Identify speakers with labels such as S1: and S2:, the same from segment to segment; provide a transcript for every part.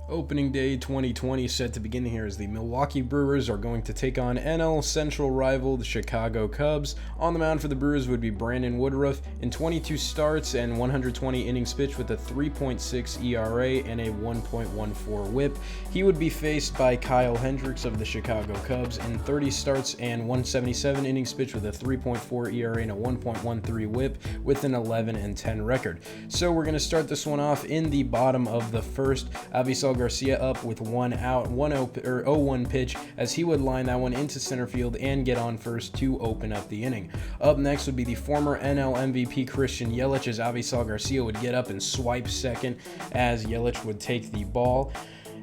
S1: Opening day 2020 set to begin here as the Milwaukee Brewers are going to take on NL Central rival the Chicago Cubs. On the mound for the Brewers would be Brandon Woodruff in 22 starts and 120 innings pitched with a 3.6 ERA and a 1.14 WHIP. He would be faced by Kyle Hendricks of the Chicago Cubs in 30 starts and 177 innings pitched with a 3.4 ERA and a 1.13 WHIP with an 11-10 record. So we're going to start this one off in the bottom of the first. Avisal Garcia up with 1 out, 0-1 pitch as he would line that one into center field and get on first to open up the inning. Up next would be the former NL MVP Christian Yelich as Avisal Garcia would get up and swipe second as Yelich would take the ball.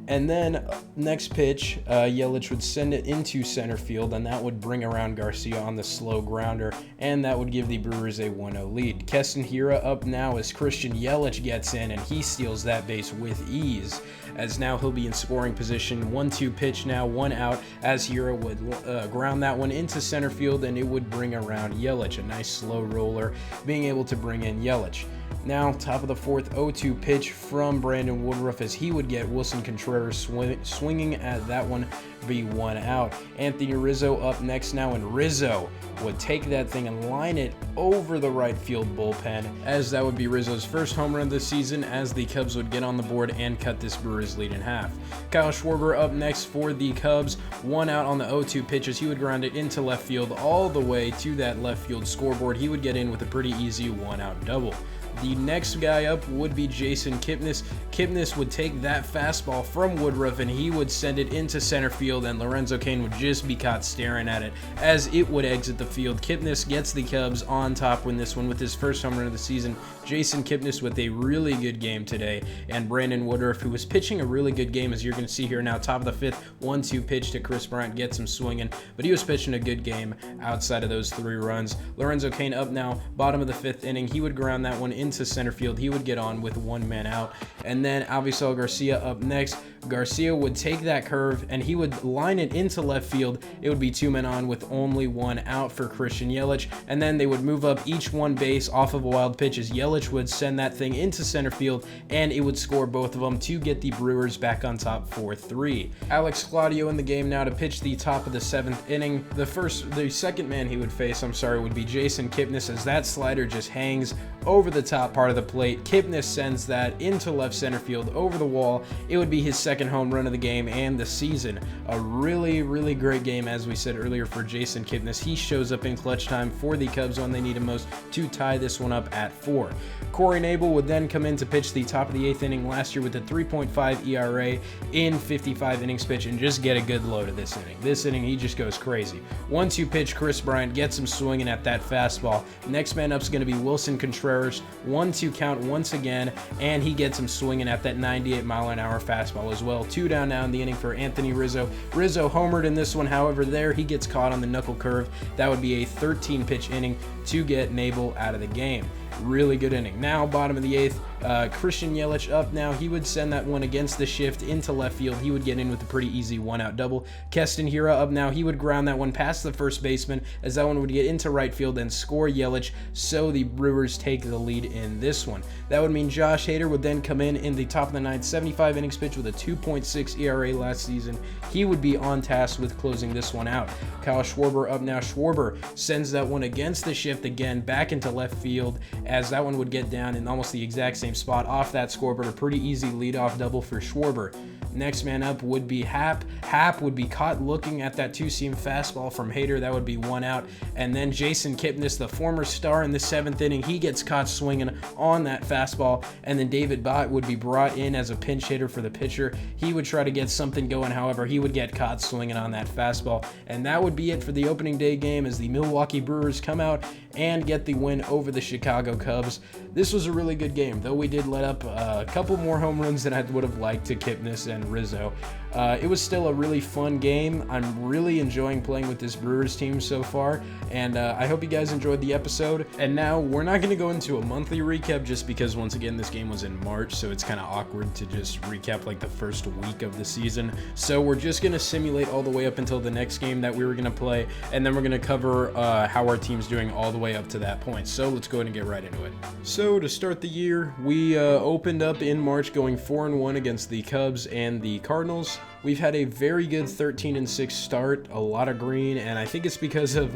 S1: And then next pitch, Yelich would send it into center field, and that would bring around Garcia on the slow grounder, and that would give the Brewers a 1-0 lead. Keston Hiura up now as Christian Yelich gets in, and he steals that base with ease, as now he'll be in scoring position. 1-2 pitch now, 1 out, as Hiura would ground that one into center field, and it would bring around Yelich. A nice slow roller, being able to bring in Yelich. Now, top of the fourth, 0-2 pitch from Brandon Woodruff as he would get Wilson Contreras swinging at that one, be 1 out. Anthony Rizzo up next now, and Rizzo would take that thing and line it over the right field bullpen, as that would be Rizzo's first home run of the season, as the Cubs would get on the board and cut this Brewers lead in half. Kyle Schwarber up next for the Cubs, 1 out on the 0-2 pitch as he would ground it into left field all the way to that left field scoreboard. He would get in with a pretty easy 1-out double. The next guy up would be Jason Kipnis. Kipnis would take that fastball from Woodruff and he would send it into center field, and Lorenzo Cain would just be caught staring at it as it would exit the field. Kipnis gets the Cubs on top in this one with his first home run of the season. Jason Kipnis with a really good game today, and Brandon Woodruff, who was pitching a really good game, as you're going to see here now. Top of the fifth, 1-2 pitch to Chris Bryant, gets him swinging, but he was pitching a good game outside of those 3 runs. Lorenzo Cain up now, bottom of the 5th inning. He would ground that one into center field. He would get on with 1 man out. And then Avisal Garcia up next. Garcia would take that curve and he would line it into left field. It would be 2 men on with only 1 out for Christian Yelich, and then they would move up each one base off of a wild pitch as Yelich would send that thing into center field, and it would score both of them to get the Brewers back on top 4-3. Alex Claudio in the game now to pitch the top of the 7th inning. The second man he would face, would be Jason Kipnis, as that slider just hangs over the top part of the plate. Kipnis sends that into left center field over the wall. It would be his second home run of the game and the season. A really, really great game, as we said earlier, for Jason Kipnis. He shows up in clutch time for the Cubs when they need him most to tie this one up at 4. Corey Knebel would then come in to pitch the top of the 8th inning last year with a 3.5 ERA in 55 innings pitched, and just get a good load of this inning. This inning, he just goes crazy. 1-2 pitch, Chris Bryant gets him swinging at that fastball. Next man up is going to be Wilson Contreras. 1-2 count once again, and he gets him swinging at that 98-mile-an-hour fastball as well. 2 down now in the inning for Anthony Rizzo. Rizzo homered in this one, however, there he gets caught on the knuckle curve. That would be a 13-pitch inning to get Knebel out of the game. Really good inning. Now, bottom of the 8th, Christian Yelich up now. He would send that one against the shift into left field. He would get in with a pretty easy 1-out double. Keston Hiura up now. He would ground that one past the first baseman, as that one would get into right field and score Yelich, so the Brewers take the lead in this one. That would mean Josh Hader would then come in the top of the 9th, 75 innings pitched with a 2.6 ERA last season. He would be on task with closing this one out. Kyle Schwarber up now. Schwarber sends that one against the shift again back into left field, as that one would get down in almost the exact same spot off that scoreboard. A pretty easy leadoff double for Schwarber. Next man up would be Happ. Happ would be caught looking at that 2-seam fastball from Hader. That would be 1 out. And then Jason Kipnis, the former star in the 7th inning, he gets caught swinging on that fastball. And then David Bott would be brought in as a pinch hitter for the pitcher. He would try to get something going. However, he would get caught swinging on that fastball. And that would be it for the opening day game, as the Milwaukee Brewers come out and get the win over the Chicago Cubs. This was a really good game, though we did let up a couple more home runs than I would have liked to Kipnis and Rizzo. It was still a really fun game. I'm really enjoying playing with this Brewers team so far, and I hope you guys enjoyed the episode. And now we're not going to go into a monthly recap, just because once again this game was in March, so it's kind of awkward to just recap like the first week of the season. So we're just going to simulate all the way up until the next game that we were going to play, and then we're going to cover how our team's doing all the way up to that point. So let's go ahead and get right into it. So to start the year, we opened up in March going 4-1 against the Cubs, and and the Cardinals. We've had a very good 13-6 start, a lot of green, and I think it's because of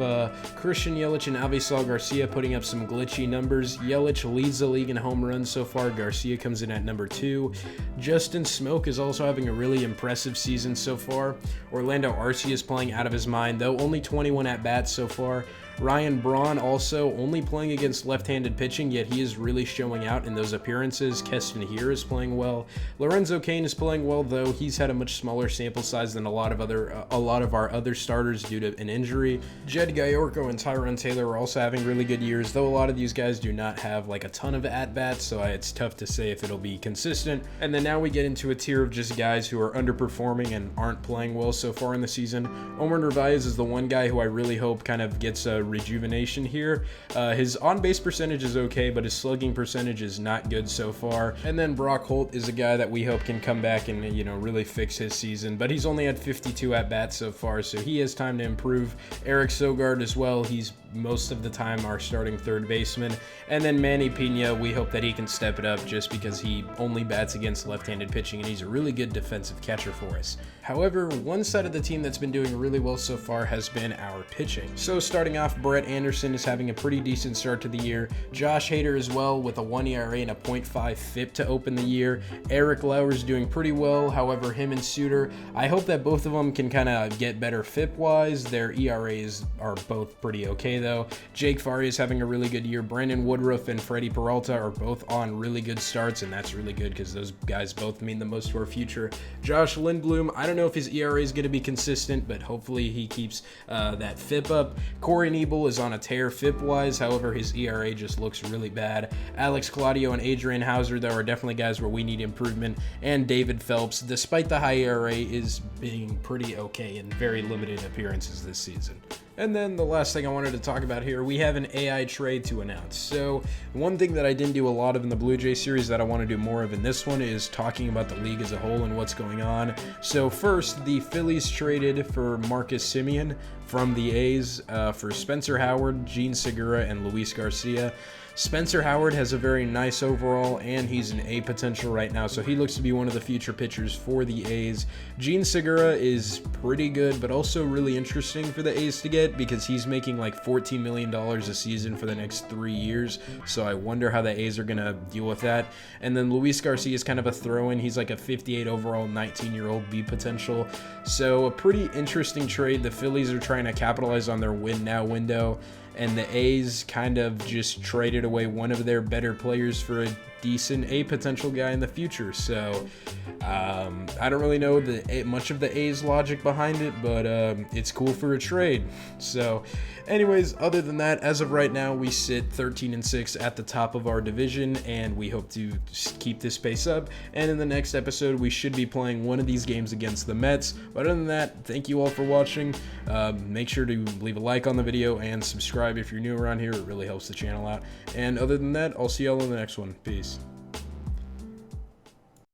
S1: Christian Yelich and Avisal Garcia putting up some glitchy numbers. Yelich leads the league in home runs so far. Garcia comes in at number 2. Justin Smoke is also having a really impressive season so far. Orlando Arcia is playing out of his mind, though only 21 at-bats so far. Ryan Braun also only playing against left-handed pitching, yet he is really showing out in those appearances. Keston here is playing well. Lorenzo Cain is playing well, though he's had a much smaller sample size than a lot of our other starters due to an injury. Jed Gayorko and Tyron Taylor are also having really good years, though a lot of these guys do not have like a ton of at-bats, so it's tough to say if it'll be consistent. And then now we get into a tier of just guys who are underperforming and aren't playing well so far in the season. Omar Narvaez is the one guy who I really hope kind of gets a rejuvenation here. His on-base percentage is okay, but his slugging percentage is not good so far. And then Brock Holt is a guy that we hope can come back and, really fix his season, but he's only had 52 at-bats so far, so he has time to improve. Eric Sogard as well, he's most of the time our starting third baseman. And then Manny Pena, we hope that he can step it up just because he only bats against left-handed pitching and he's a really good defensive catcher for us. However, one side of the team that's been doing really well so far has been our pitching. So starting off, Brett Anderson is having a pretty decent start to the year. Josh Hader as well with a 1 ERA and a .5 FIP to open the year. Eric Lauer is doing pretty well. However, him and Suter, I hope that both of them can kind of get better FIP-wise. Their ERAs are both pretty okay though. Jake Faria is having a really good year. Brandon Woodruff and Freddie Peralta are both on really good starts, and that's really good because those guys both mean the most to our future. Josh Lindblom, I don't know if his ERA is going to be consistent, but hopefully he keeps that FIP up. Corey Nebel is on a tear FIP-wise, however his ERA just looks really bad. Alex Claudio and Adrian Hauser, though, are definitely guys where we need improvement. And David Phelps, despite the high ERA, is being pretty okay in very limited appearances this season. And then the last thing I wanted to talk about here, we have an AI trade to announce. So one thing that I didn't do a lot of in the Blue Jay series that I want to do more of in this one is talking about the league as a whole and what's going on. So first, the Phillies traded for Marcus Semien from the A's for Spencer Howard, Gene Segura, and Luis Garcia. Spencer Howard has a very nice overall, and he's an A potential right now, so he looks to be one of the future pitchers for the A's. Gene Segura is pretty good, but also really interesting for the A's to get because he's making like $14 million a season for the next 3 years, so I wonder how the A's are going to deal with that. And then Luis Garcia is kind of a throw-in. He's like a 58 overall, 19-year-old B potential, so a pretty interesting trade. The Phillies are trying to capitalize on their win-now window, and the A's kind of just traded away one of their better players for a decent A potential guy in the future. So I don't really know much of the A's logic behind it, but it's cool for a trade. So anyways, other than that, as of right now, we sit 13-6 at the top of our division, and we hope to keep this pace up. And in the next episode, we should be playing one of these games against the Mets. But other than that, thank you all for watching. Make sure to leave a like on the video and subscribe if you're new around here. It really helps the channel out. And other than that, I'll see y'all in the next one. Peace.